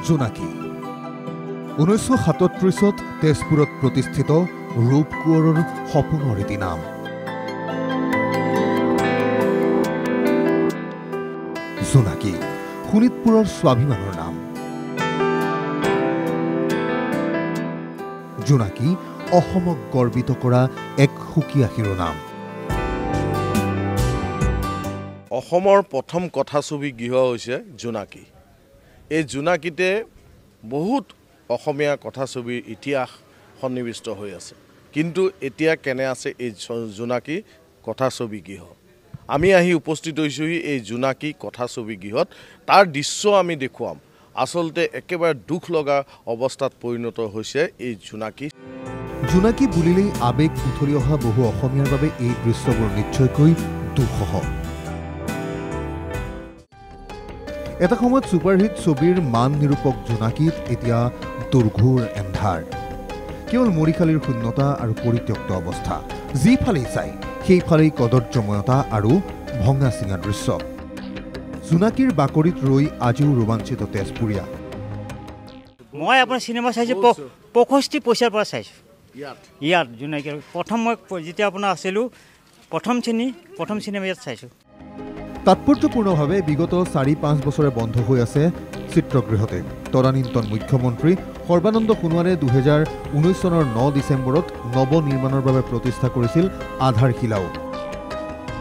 জোনাকী 1937 তেজপুৰত প্ৰতিষ্ঠিত ৰূপ কোঁৱৰৰ সপোনৰ এটি নাম। জোনাকী শোণিতপুৰৰ স্বাভিমানৰ নাম। জোনাকী অসমক গৰ্বিত কৰা এক সুকীয়া শিৰোনাম। অসমৰ প্ৰথম কথাছবি গৃহ হৈছে জোনাকী। এই জোনাকীতে বহুত অসমীয়া কথাছবিৰ ইতিহাস সন্নিৱিষ্ট হৈ আছে। কিন্তু এতিয়া কেনে আছে এই জোনাকী কথাছবি গৃহ? আমি আহি উপস্থিত হৈছোহি এই জোনাকী কথাছবি গৃহত। তাৰ দৃশ্য আমি দেখুৱাম। আচলতে একেবাৰে দুখ লগা অৱস্থাত পৰিণত হৈছে এই জোনাকী। জোনাকী বুলিলেই আৱেগ উঠলি অহা বহু অসমীয়াৰ বাবে এই দৃশ্যবোৰ নিশ্চয়কৈ দুঃসহ। এটা সময়ত ছুপাৰহিট ছবিৰ মান নিৰূপক জোনাকীত এতিয়া দুৰ্ঘোৰ এন্ধাৰ। কেৱল মৰিশালীৰ শূন্যতা আৰু পৰিত্যক্ত অৱস্থা। যিফালেই চাই সেইফালেই কদৰ্যময়তা আৰু ভঙা চিঙা দৃশ্য। জোনাকীৰ বাকৰিত ৰৈ আজিও ৰোমাঞ্চিত তেজপুৰীয়া। মই আপোনাৰ চিনেমা চাইছোঁ 65 পইচাৰ পৰা চাইছোঁ ইয়াত জোনাকী। প্ৰথম মই যেতিয়া আপোনাৰ আছিলোঁ প্ৰথম চিনেমা ইয়াত চাইছোঁ। তাৎপৰ্যপূৰ্ণভাৱে বিগত 4-5 বছৰে বন্ধ হৈ আছে চিত্ৰগৃহতে। তদানীন্তন মুখ্যমন্ত্ৰী সৰ্বানন্দ সোণোৱালে 2019 চনৰ 9 ডিচেম্বৰত নৱনিৰ্মাণৰ বাবে প্ৰতিষ্ঠা কৰিছিল আধাৰশিলাও।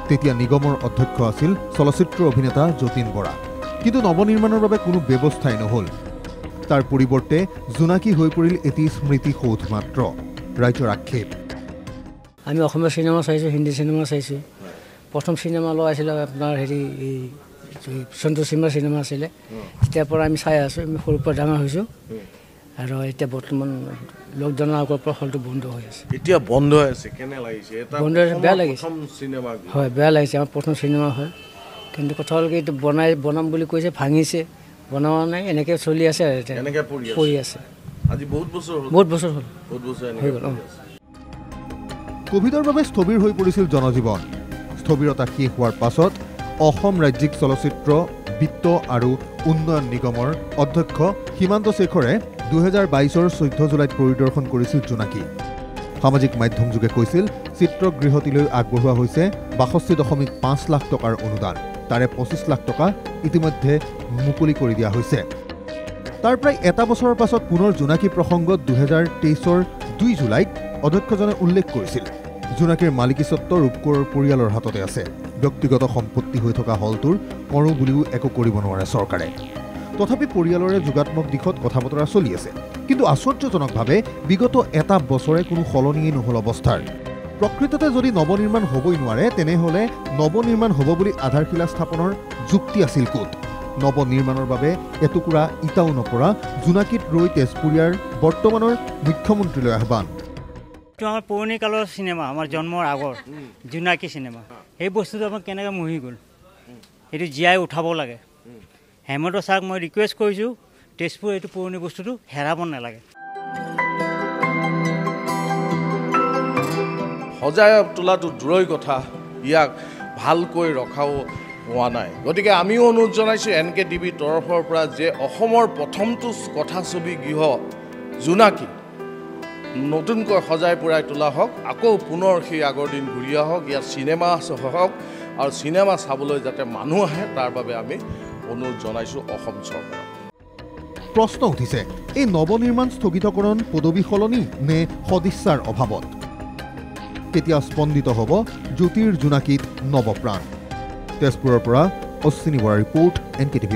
তেতিয়া নিগমৰ অধ্যক্ষ আছিল চলচ্চিত্ৰ অভিনেতা যতীন বৰা। কিন্তু নৱনিৰ্মাণৰ বাবে কোনো ব্যৱস্থাই নহ'ল। তাৰ পৰিৱৰ্তে জোনাকী হৈ পৰিল এটি স্মৃতিসৌধ মাত্ৰ। ৰাইজৰ আক্ষেপ। আমি অসমীয়া চিনেমা চাইছোঁ, হিন্দী চিনেমা চাইছোঁ। প্ৰথম চিনেমা লোৱা আছিলে আপোনাৰ সন্তোষ সিংহৰ চিনেমা আছিলে। তেতিয়াৰ পৰা আমি চাই আছোঁ। আমি সৰুৰ পৰা ডাঙৰ হৈছোঁ আৰু এতিয়া বৰ্তমান লকডাউনৰ আগৰ পৰা হলটো বন্ধ হৈ আছে। এতিয়া বন্ধ হৈ আছে, কেনে লাগিছে? বন্ধ হৈ আছে, বেয়া লাগিছে। হয়, বেয়া লাগিছে। আমাৰ প্ৰথম চিনেমা হয়। কিন্তু কথা হ'ল কি, এইটো বনাম বুলি কৈছে, ভাঙিছে, বনোৱা নাই, এনেকৈ চলি আছে আৰু এতিয়া পৰি আছে। আজি বহুত বছৰ হ'ল হৈ গ'ল। কোভিডৰ বাবে স্থবিৰ হৈ পৰিছিল জনজীৱন। স্থবিৰতা শেষ হোৱাৰ পাছত অসম ৰাজ্যিক চলচ্চিত্ৰ বিত্ত আৰু উন্নয়ন নিগমৰ অধ্যক্ষ সীমান্ত শেখৰে 2022 14 জুলাইত পৰিদৰ্শন কৰিছিল জোনাকী। সামাজিক মাধ্যমযোগে কৈছিল, চিত্ৰগৃহটিলৈ আগবঢ়োৱা হৈছে 62.5 লাখ টকাৰ অনুদান। তাৰে 25 লাখ টকা ইতিমধ্যে মুকলি কৰি দিয়া হৈছে। তাৰ প্ৰায় এটা বছৰৰ পাছত পুনৰ জোনাকী প্ৰসংগত 2023 2 জুলাইত অধ্যক্ষজনে উল্লেখ কৰিছিল, জোনাকীৰ মালিকীস্বত্ব ৰূপ কোঁৱৰৰ পৰিয়ালৰ হাততে আছে। ব্যক্তিগত সম্পত্তি হৈ থকা হলটোৰ কৰোঁ বুলিও একো কৰিব নোৱাৰে চৰকাৰে। তথাপি পৰিয়ালৰে যোগাত্মক দিশত কথা বতৰা চলি আছে। কিন্তু আশ্চৰ্যজনকভাৱে বিগত এটা বছৰে কোনো সলনিয়েই নহ'ল অৱস্থাৰ। প্ৰকৃততে যদি নৱনিৰ্মাণ হ'বই নোৱাৰে, তেনেহ'লে নৱনিৰ্মাণ হ'ব বুলি আধাৰশিলা স্থাপনৰ যুক্তি আছিল ক'ত? নৱনিৰ্মাণৰ বাবে এটুকুৰা ইটাও নপৰা জোনাকীত ৰৈ তেজপুৰীয়াৰ বৰ্তমানৰ মুখ্যমন্ত্ৰীলৈ আহ্বান। আমাৰ পুৰণি কালৰ চিনেমা, আমাৰ জন্মৰ আগৰ জোনাকী চিনেমা, সেই বস্তুটো আমাৰ কেনেকৈ মহি গ'ল, সেইটো জীয়াই উঠাব লাগে। হেমন্ত ছাৰক মই ৰিকুৱেষ্ট কৰিছোঁ, তেজপুৰ এইটো পুৰণি বস্তুটো হেৰাব নালাগে। সজাই তোলাটো দূৰৈ কথা, ইয়াক ভালকৈ ৰখাও হোৱা নাই। গতিকে আমিও অনুৰোধ জনাইছোঁ NKTV তৰফৰ পৰা যে অসমৰ প্ৰথমটো কথাছবি গৃহ জোনাকী নতুনকৈ সজাই পৰাই তোলা হওক, আকৌ পুনৰ সেই আগৰ দিন ঘূৰি আহক, ইয়াত চিনেমা হওক আৰু চিনেমা চাবলৈ যাতে মানুহ আহে, তাৰ বাবে আমি অনুৰোধ জনাইছোঁ অসম চৰকাৰক। প্ৰশ্ন উঠিছে, এই নৱনিৰ্মাণ স্থগিতকৰণ পদবী সলনি নে সদিচ্ছাৰ অভাৱত? কেতিয়া স্পন্দিত হ'ব জ্যোতিৰ জোনাকীত নৱপ্ৰাণ? তেজপুৰৰ পৰা অশ্বিনী বৰাৰ ৰিপৰ্ট, NKTV+।